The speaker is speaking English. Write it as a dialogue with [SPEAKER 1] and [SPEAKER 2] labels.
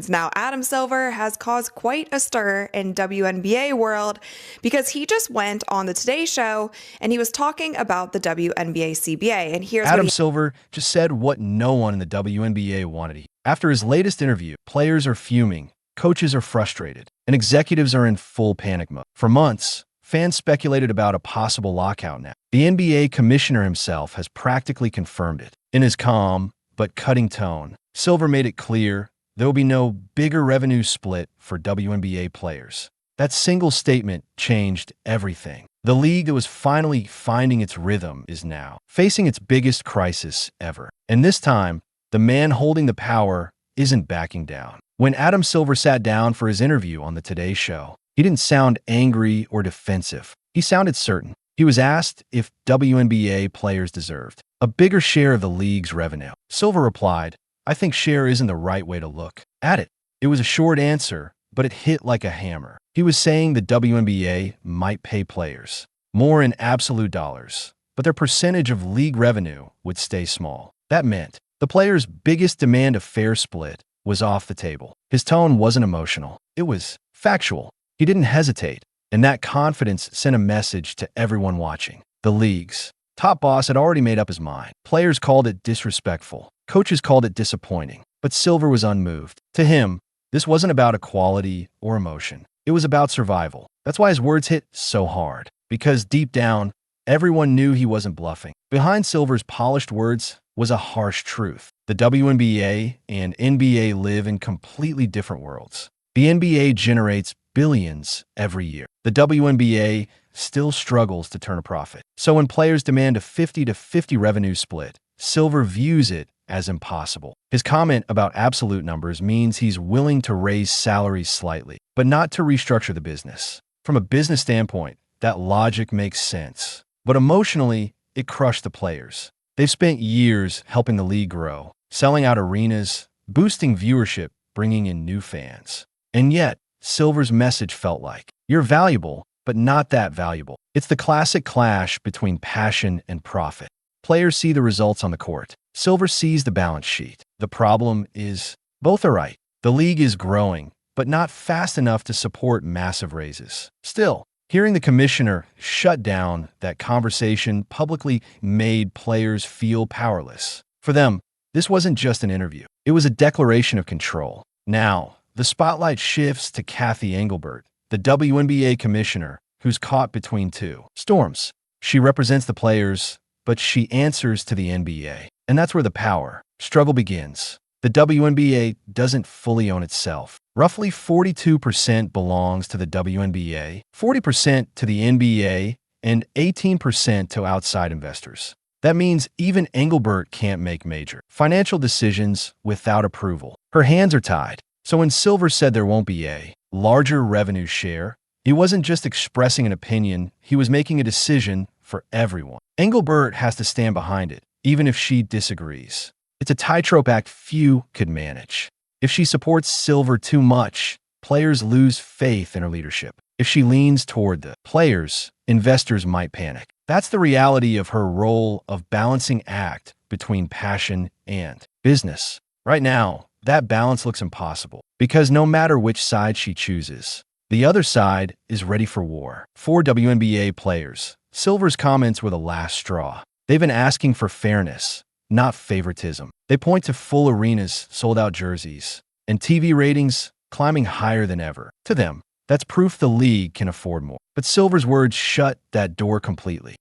[SPEAKER 1] Now, Adam Silver has caused quite a stir in WNBA world because he just went on the Today Show and he was talking about the WNBA CBA. And here's
[SPEAKER 2] Adam Silver just said what no one in the WNBA wanted to hear. After his latest interview, players are fuming, coaches are frustrated, and executives are in full panic mode. For months, fans speculated about a possible lockout now. The NBA commissioner himself has practically confirmed it. In his calm but cutting tone, Silver made it clear there will be no bigger revenue split for WNBA players. That single statement changed everything. The league that was finally finding its rhythm is now facing its biggest crisis ever. And this time, the man holding the power isn't backing down. When Adam Silver sat down for his interview on the Today Show, he didn't sound angry or defensive. He sounded certain. He was asked if WNBA players deserved a bigger share of the league's revenue. Silver replied, "I think share isn't the right way to look at it." It was a short answer, but it hit like a hammer. He was saying the WNBA might pay players more in absolute dollars, but their percentage of league revenue would stay small. That meant the players' biggest demand of fair split was off the table. His tone wasn't emotional. It was factual. He didn't hesitate, and that confidence sent a message to everyone watching. The league's top boss had already made up his mind. Players called it disrespectful. Coaches called it disappointing, but Silver was unmoved. To him, this wasn't about equality or emotion. It was about survival. That's why his words hit so hard, because deep down, everyone knew he wasn't bluffing. Behind Silver's polished words was a harsh truth. The WNBA and NBA live in completely different worlds. The NBA generates billions every year. The WNBA still struggles to turn a profit. So when players demand a 50-50 revenue split, Silver views it as impossible. His comment about absolute numbers means he's willing to raise salaries slightly, but not to restructure the business. From a business standpoint, that logic makes sense. But emotionally, it crushed the players. They've spent years helping the league grow, selling out arenas, boosting viewership, bringing in new fans. And yet, Silver's message felt like, you're valuable, but not that valuable. It's the classic clash between passion and profit. Players see the results on the court. Silver sees the balance sheet. The problem is, both are right. The league is growing, but not fast enough to support massive raises. Still, hearing the commissioner shut down that conversation publicly made players feel powerless. For them, this wasn't just an interview. It was a declaration of control. Now, the spotlight shifts to Kathy Engelbert, the WNBA commissioner, who's caught between two storms. She represents the players, but she answers to the NBA. And that's where the power struggle begins. The WNBA doesn't fully own itself. Roughly 42% belongs to the WNBA, 40% to the NBA, and 18% to outside investors. That means even Engelbert can't make major financial decisions without approval. Her hands are tied. So when Silver said there won't be a larger revenue share, he wasn't just expressing an opinion, he was making a decision for everyone. Engelbert has to stand behind it, even if she disagrees. It's a tightrope act few could manage. If she supports Silver too much, players lose faith in her leadership. If she leans toward the players, investors might panic. That's the reality of her role of balancing act between passion and business. Right now, that balance looks impossible, because no matter which side she chooses, the other side is ready for war. For WNBA players, Silver's comments were the last straw. They've been asking for fairness, not favoritism. They point to full arenas, sold-out jerseys, and TV ratings climbing higher than ever. To them, that's proof the league can afford more. But Silver's words shut that door completely.